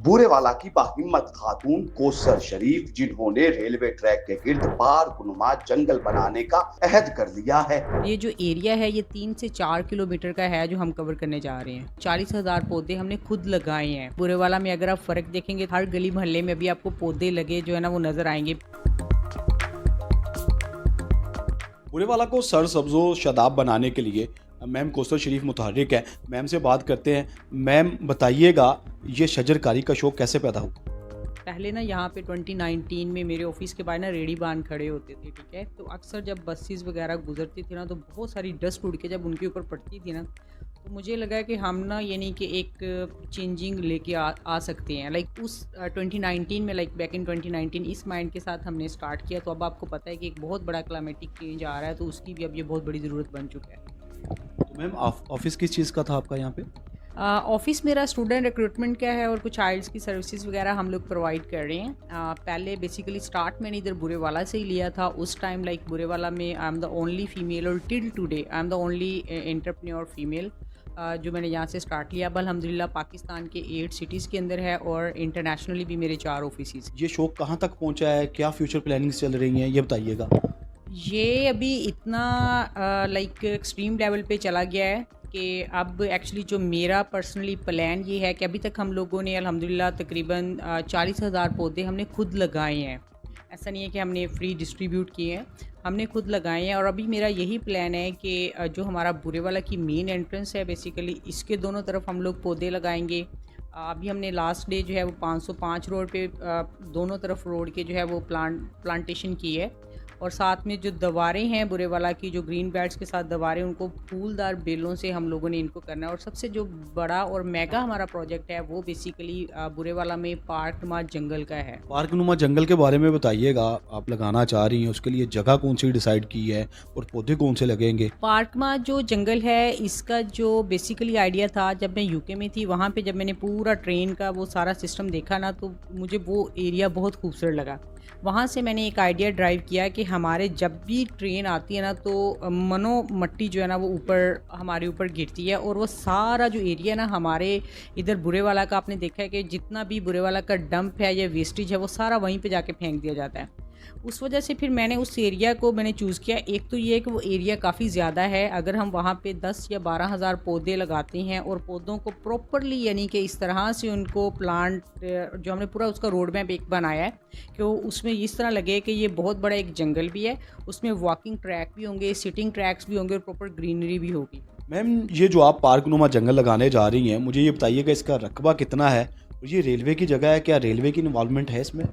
बूरेवाला की बाहिम्मत खातून कौसर शरीफ, जिन्होंने railway track के गिर्द पार्कनुमा जंगल बनाने का अहद कर लिया है। ये जो एरिया है ये 3 से 4 किलोमीटर का है जो हम कवर करने जा रहे हैं। 40,000 पौधे हमने खुद लगाए हैं। बूरेवाला में अगर आप फ़र्क देखेंगे, हर गली मोहल्ले में भी आपको पौधे लगे जो है ना वो नज़र आएंगे। बूरेवाला को सरसब्ज़ो शादाब बनाने के लिए मैम कौसर शरीफ मुतहर्रिक है। मैम से बात करते हैं। मैम बताइएगा, ये शजरकारी का शौक़ कैसे पैदा हुआ? पहले ना यहाँ पे 2019 में मेरे ऑफिस के बाहर ना रेडी बांध खड़े होते थे, ठीक है। तो अक्सर जब बसेस वगैरह गुजरती थी ना तो बहुत सारी डस्ट उड़ के जब उनके ऊपर पड़ती थी ना, तो मुझे लगा कि हम ना यानी कि एक चेंजिंग लेके आ सकते हैं। लाइक उस 2019 में, लाइक बैक इन 2019 इस माइंड के साथ हमने स्टार्ट किया। तो अब आपको पता है कि एक बहुत बड़ा क्लाइमेटिक चेंज आ रहा है, तो उसकी भी अब ये बहुत बड़ी ज़रूरत बन चुका है। तो मैम ऑफिस किस चीज़ का था आपका यहाँ पे? ऑफ़िस मेरा स्टूडेंट रिक्रूटमेंट का है और कुछ आइल्स की सर्विसेज वगैरह हम लोग प्रोवाइड कर रहे हैं। पहले बेसिकली स्टार्ट मैंने इधर बूरेवाला से ही लिया था। उस टाइम लाइक बूरेवाला में I am the only female, और till today I am the only entrepreneur female जो मैंने यहाँ से स्टार्ट लिया। अब अल्हम्दुलिल्लाह पाकिस्तान के 8 सिटीज़ के अंदर है और इंटरनेशनली भी मेरे 4 ऑफिस। ये शौक़ कहाँ तक पहुँचा है? क्या फ्यूचर प्लानिंग्स चल रही हैं, ये बताइएगा। ये अभी इतना लाइक एक्सट्रीम लेवल पे चला गया है कि अब एक्चुअली जो मेरा पर्सनली प्लान ये है कि अभी तक हम लोगों ने अल्हम्दुलिल्लाह तकरीबन 40,000 पौधे हमने खुद लगाए हैं। ऐसा नहीं है कि हमने फ्री डिस्ट्रीब्यूट किए हैं, हमने खुद लगाए हैं। और अभी मेरा यही प्लान है कि जो हमारा बूरेवाला की मेन एंट्रेंस है बेसिकली इसके दोनों तरफ हम लोग पौधे लगाएंगे। अभी हमने लास्ट डे जो है वो 505 रोड पे दोनों तरफ रोड के जो है वो प्लांटेशन की है। और साथ में जो दीवारें हैं बूरेवाला की, जो ग्रीन बेल्ट्स के साथ दीवारें, उनको फूलदार बेलों से हम लोगों ने इनको करना है। और सबसे जो बड़ा और मेगा हमारा प्रोजेक्ट है वो बेसिकली बूरेवाला में पार्कनुमा जंगल का है। पार्कनुमा जंगल के बारे में बताइएगा। आप लगाना चाह रही हैं, उसके लिए जगह कौन सी डिसाइड की है और पौधे कौन से लगेंगे? पार्कनुमा जो जंगल है इसका जो बेसिकली आइडिया था, जब मैं यूके में थी वहाँ पे जब मैंने पूरा ट्रेन का वो सारा सिस्टम देखा ना, तो मुझे वो एरिया बहुत खूबसूरत लगा। वहाँ से मैंने एक आइडिया ड्राइव किया कि हमारे जब भी ट्रेन आती है ना तो मनो मट्टी जो है ना वो ऊपर हमारे ऊपर गिरती है, और वो सारा जो एरिया ना हमारे इधर बूरेवाला का आपने देखा है कि जितना भी बूरेवाला का डंप है या वेस्टेज है वो सारा वहीं पे जाके फेंक दिया जाता है। उस वजह से फिर मैंने उस एरिया को चूज़ किया। एक तो ये है कि वो एरिया काफ़ी ज़्यादा है। अगर हम वहाँ पे 10 या 12,000 पौधे लगाते हैं और पौधों को प्रॉपरली यानी कि इस तरह से उनको प्लांट, जो हमने पूरा उसका रोड मैप एक बनाया है कि वो उसमें इस तरह लगे कि ये बहुत बड़ा एक जंगल भी है, उसमें वॉकिंग ट्रैक भी होंगे, सिटिंग ट्रैक्स भी होंगे और प्रॉपर ग्रीनरी भी होगी। मैम ये जो आप पार्कनुमा जंगल लगाने जा रही हैं, मुझे ये बताइएगा इसका रकबा कितना है और ये रेलवे की जगह है? क्या रेलवे की इन्वॉल्वमेंट है इसमें?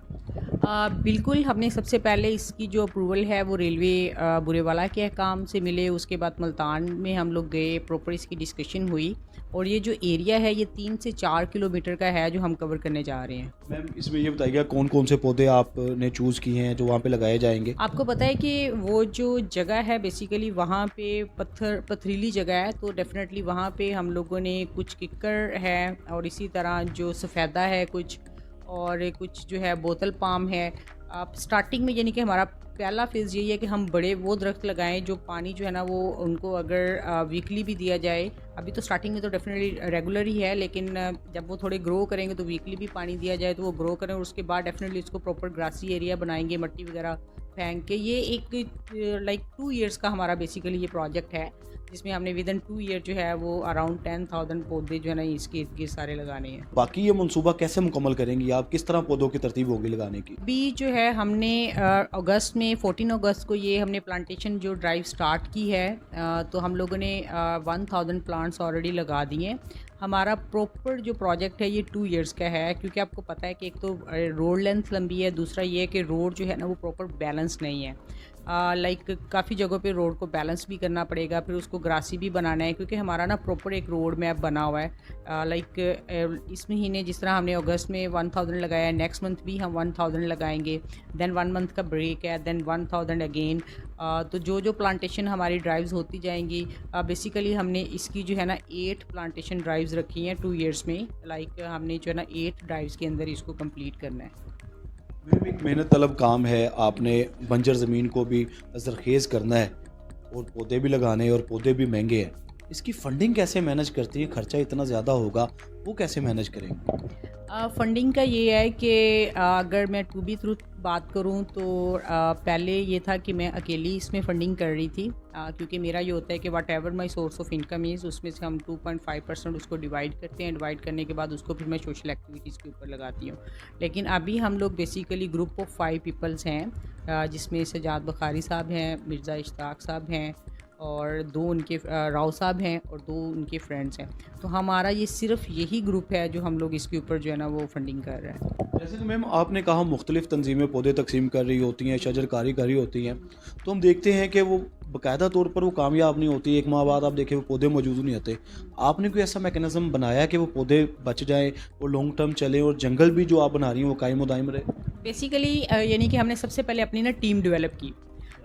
बिल्कुल, हमने सबसे पहले इसकी जो अप्रूवल है वो रेलवे बूरेवाला के अहकाम से मिले। उसके बाद मुल्तान में हम लोग गए, प्रॉपर इसकी डिस्कशन हुई। और ये जो एरिया है ये 3 से 4 किलोमीटर का है जो हम कवर करने जा रहे हैं। मैम इसमें ये बताइएगा कौन कौन से पौधे आपने चूज़ किए हैं जो वहाँ पे लगाए जाएंगे? आपको पता है कि वो जो जगह है बेसिकली वहाँ पे पथरीली जगह है, तो डेफिनेटली वहाँ पे हम लोगों ने कुछ किक्कर है और इसी तरह जो सफ़ेदा है कुछ, और कुछ जो है बोतल पाम है। आप स्टार्टिंग में यानी कि हमारा पहला फेज़ यही है कि हम बड़े वो दरख्त लगाएं जो पानी जो है ना वो उनको अगर वीकली भी दिया जाए। अभी तो स्टार्टिंग में तो डेफिनेटली रेगुलर ही है, लेकिन जब वो थोड़े ग्रो करेंगे तो वीकली भी पानी दिया जाए तो वो ग्रो करें। और उसके बाद डेफिनेटली इसको प्रॉपर ग्रासी एरिया बनाएंगे, मट्टी वगैरह फेंक के। ये एक लाइक 2 ईयर्स का हमारा बेसिकली ये प्रोजेक्ट है, जिसमें हमने विदिन 2 ईयर जो है वो अराउंड 10,000 पौधे जो है ना इसके इर्द गिर्द सारे लगाने हैं। बाकी ये मंसूबा कैसे मुकम्मल करेंगी आप? किस तरह पौधों की तरतीब होगी लगाने की? अभी जो है हमने अगस्त में 14 अगस्त को ये हमने प्लांटेशन जो ड्राइव स्टार्ट की है। तो हम लोगों ने 1000 प्लांट्स ऑलरेडी लगा दिए। हमारा प्रॉपर जो प्रोजेक्ट है ये 2 इयर्स का है, क्योंकि आपको पता है कि एक तो रोड लेंथ लंबी है, दूसरा ये है कि रोड जो है ना वो प्रॉपर बैलेंस नहीं है। लाइक काफ़ी जगहों पे रोड को बैलेंस भी करना पड़ेगा, फिर उसको ग्रासी भी बनाना है, क्योंकि हमारा ना प्रॉपर एक रोड मैप बना हुआ है। लाइक इस महीने जिस तरह हमने अगस्त में 1000 लगाया है, नेक्स्ट मंथ भी हम 1000 लगाएंगे, देन 1 मंथ का ब्रेक है, देन 1000 अगेन। तो जो जो प्लांटेशन हमारी ड्राइव्स होती जाएंगी, बेसिकली हमने इसकी जो है ना 8 प्लांटेशन ड्राइव्स रखी हैं 2 इयर्स में। लाइक हमने जो है ना 8 ड्राइव्स के अंदर इसको कंप्लीट करना है। मैम एक मेहनत तलब काम है, आपने बंजर ज़मीन को भी ज़रखेज़ करना है और पौधे भी लगाने हैं और पौधे भी महंगे हैं। इसकी फंडिंग कैसे मैनेज करती है? खर्चा इतना ज़्यादा होगा, वो कैसे मैनेज करेंगे? फंडिंग का ये है कि अगर मैं टू बी ट्रूथ बात करूँ तो पहले ये था कि मैं अकेली इसमें फ़ंडिंग कर रही थी, क्योंकि मेरा ये होता है कि what ever my source of income is, उसमें से हम 2.5% उसको डिवाइड करते हैं। डिवाइड करने के बाद उसको फिर मैं सोशल एक्टिविटीज़ के ऊपर लगाती हूँ। लेकिन अभी हम लोग बेसिकली ग्रुप ऑफ 5 पीपल्स हैं, जिसमें सजाद बुखारी साहब हैं, मिर्ज़ा इश्ताक साहब हैं और 2 उनके राव साहब हैं और 2 उनके फ्रेंड्स हैं। तो हमारा ये सिर्फ यही ग्रुप है जो हम लोग इसके ऊपर जो है ना वो फंडिंग कर रहे हैं। जैसे कि मैम आपने कहा मुख्तलिफ़ तंजीमें पौधे तकसीम कर रही होती हैं, शजरकारी कर रही होती हैं, तो हम देखते हैं कि वो बाकायदा तौर पर वो कामयाब नहीं होती। 1 माह बाद आप देखें वो पौधे मौजूद नहीं होते। आपने कोई ऐसा मैकेनिज़्म बनाया कि वो पौधे बच जाएँ, वो लॉन्ग टर्म चले और जंगल भी जो आप बना रही हैं वो कायम व दायम रहे? बेसिकली यानी कि हमने सबसे पहले अपनी ना टीम डेवलप की,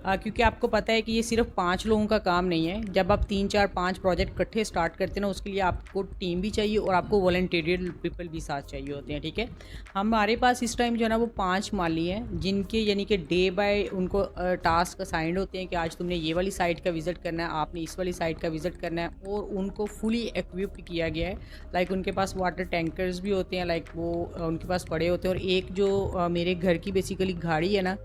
क्योंकि आपको पता है कि ये सिर्फ 5 लोगों का काम नहीं है। जब आप 3, 4, 5 प्रोजेक्ट इकट्ठे स्टार्ट करते हैं ना, उसके लिए आपको टीम भी चाहिए और आपको वॉलंटियर पीपल भी साथ चाहिए होते हैं, ठीक है। हमारे पास इस टाइम जो है ना वो 5 माली हैं, जिनके यानी कि डे बाय उनको टास्क असाइंड होते हैं कि आज तुमने ये वाली साइट का विज़िट करना है, आपने इस वाली साइट का विज़िट करना है, और उनको फुली इक्विप्ड किया गया है। लाइक उनके पास वाटर टैंकर्स भी होते हैं, लाइक वो उनके पास पड़े होते हैं। और एक जो मेरे घर की बेसिकली गाड़ी है ना,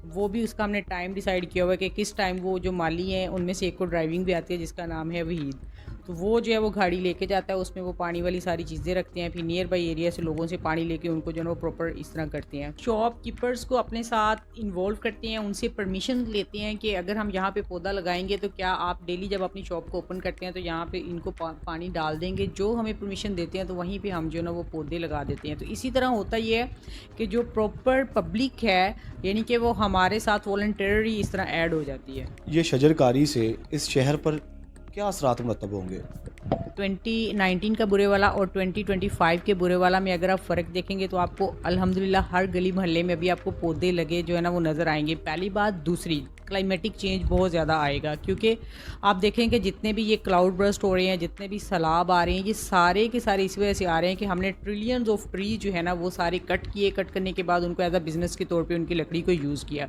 वो भी उसका हमने टाइम डिसाइड किया हुआ है कि किस टाइम वो जो माली हैं उनमें से एक को ड्राइविंग भी आती है, जिसका नाम है वहीद। तो वो जो है वो गाड़ी लेके जाता है, उसमें वो पानी वाली सारी चीज़ें रखते हैं, फिर नियर बाई एरिया से लोगों से पानी लेके उनको जो है वो प्रॉपर इस तरह करते हैं। शॉपकीपर्स को अपने साथ इन्वॉल्व करते हैं, उनसे परमिशन लेते हैं कि अगर हम यहाँ पे पौधा लगाएंगे तो क्या आप डेली जब अपनी शॉप को ओपन करते हैं तो यहाँ पे इनको पानी डाल देंगे। जो हमें परमिशन देते हैं तो वहीं पर हम जो है ना वो पौधे लगा देते हैं। तो इसी तरह होता ये है कि जो प्रॉपर पब्लिक है यानी कि वो हमारे साथ वॉलंटियरली इस तरह ऐड हो जाती है। ये शजरकारी से इस शहर पर क्या असरात मुरतब होंगे? 2019 का बुरे वाला और 2025 के बुरे वाला में अगर आप फ़र्क देखेंगे तो आपको अल्हम्दुलिल्लाह हर गली मोहल्ले में अभी आपको पौधे लगे जो है ना वो नज़र आएंगे। पहली बात। दूसरी, क्लाइमेटिक चेंज बहुत ज़्यादा आएगा, क्योंकि आप देखें कि जितने भी ये क्लाउड बर्स्ट हो रहे हैं, जितने भी सैलाब आ रहे हैं, ये सारे के सारे इस वजह से आ रहे हैं कि हमने ट्रिलियंस ऑफ ट्री जो है ना वो सारे कट किए। कट करने के बाद उनको एज अ बिज़नेस के तौर पे उनकी लकड़ी को यूज़ किया।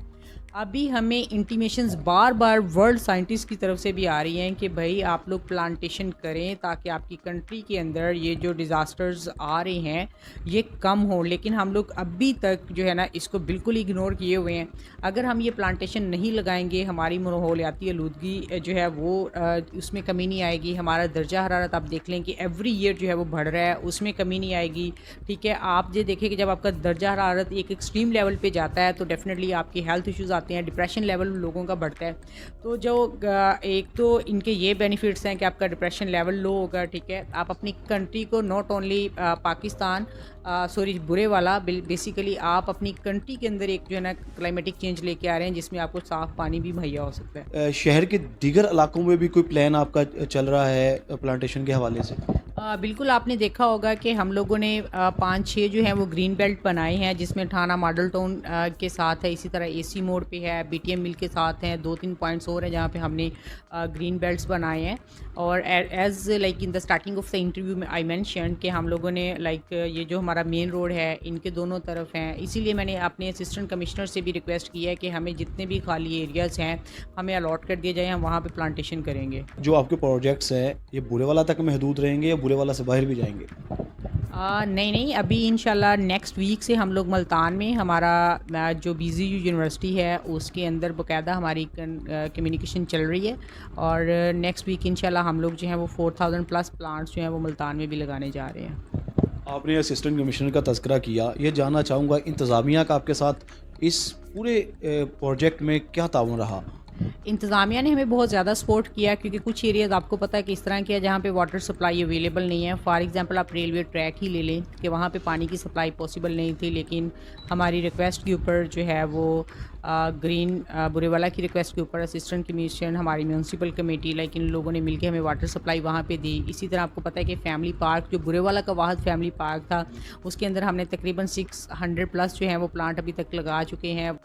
अभी हमें इंटीमेशंस बार बार वर्ल्ड साइंटिस्ट की तरफ से भी आ रही हैं कि भाई आप लोग प्लांटेशन करें ताकि आपकी कंट्री के अंदर ये जो डिज़ास्टर्स आ रहे हैं ये कम हो। लेकिन हम लोग अभी तक जो है ना इसको बिल्कुल इग्नोर किए हुए हैं। अगर हम ये प्लांटेशन नहीं लगाएंगे, हमारी माहौलियाती आलूदगी जो है वो उसमें कमी नहीं आएगी। हमारा दर्जा हरारत आप देख लें कि एवरी ईयर जो है वो बढ़ रहा है, उसमें कमी नहीं आएगी। ठीक है, आप ये देखें कि जब आपका दर्जा हरारत एक एक्सट्रीम लेवल पे जाता है तो डेफिनेटली आपकी हेल्थ इश्यूज़ आते हैं, डिप्रेशन लेवल लोगों का बढ़ता है। तो जो एक तो इनके ये बेनिफिट्स हैं कि आपका डिप्रेशन लेवल लो होगा। ठीक है, आप अपनी कंट्री को नॉट ओनली पाकिस्तान बुरे वाला बेसिकली आप अपनी कंट्री के अंदर एक जो है ना क्लाइमेटिक चेंज लेके आ रहे हैं जिसमें आपको साफ़ पानी भी मुहैया हो सकता है। शहर के दीगर इलाकों में भी कोई प्लान आपका चल रहा है प्लांटेशन के हवाले से? बिल्कुल, आपने देखा होगा कि हम लोगों ने 5-6 जो हैं वो ग्रीन बेल्ट बनाए हैं, जिसमें ठाना मॉडल टाउन के साथ है, इसी तरह एसी मोड़ पे है, बीटीएम मिल के साथ हैं, 2-3 पॉइंट्स और हैं जहाँ पे हमने ग्रीन बेल्ट्स बनाए हैं। और as like in the starting of the interview में आई मेंशन कि हम लोगों ने लाइक ये जो हमारा मेन रोड है इनके दोनों तरफ हैं, इसीलिए मैंने अपने असिस्टेंट कमिश्नर से भी रिक्वेस्ट की है कि हमें जितने भी खाली एरियाज़ हैं हमें अलॉट कर दिए जाए, हम वहाँ पे प्लांटेशन करेंगे। जो आपके प्रोजेक्ट्स हैं ये बुरेवाला तक महदूद रहेंगे या बुरेवाला से बाहर भी जाएंगे? नहीं, अभी इंशाल्लाह नेक्स्ट वीक से हम लोग मुल्तान में हमारा जो BZU यूनिवर्सिटी है उसके अंदर बाकायदा हमारी कम्युनिकेशन चल रही है, और नेक्स्ट वीक इंशाल्लाह हम लोग जो हैं वो 4000 प्लस प्लांट्स जो हैं वो मुल्तान में भी लगाने जा रहे हैं। आपने असिस्टेंट कमिश्नर का तज़किरा किया, ये जानना चाहूँगा इंतज़ामिया का आपके साथ इस पूरे प्रोजेक्ट में क्या ताउन रहा? इंतज़ामिया ने हमें बहुत ज़्यादा सपोर्ट किया, क्योंकि कुछ एरियाज़ आपको पता है कि इस तरह के है जहाँ पे वाटर सप्लाई अवेलेबल नहीं है। फॉर एग्जांपल आप रेलवे ट्रैक ही ले लें कि वहाँ पे पानी की सप्लाई पॉसिबल नहीं थी, लेकिन हमारी रिक्वेस्ट के ऊपर जो है वो ग्रीन बुरेवाला की रिक्वेस्ट के ऊपर असिस्टेंट कमिश्नर, हमारी म्यूनसिपल कमेटी, लाइक इन लोगों ने मिलकर हमें वाटर सप्लाई वहाँ पे दी। इसी तरह आपको पता है कि फैमिली पार्क जो बुरेवाला का वाहद फैमिली पार्क था उसके अंदर हमने तकरीबन 600 प्लस जो है वो प्लांट अभी तक लगा चुके हैं।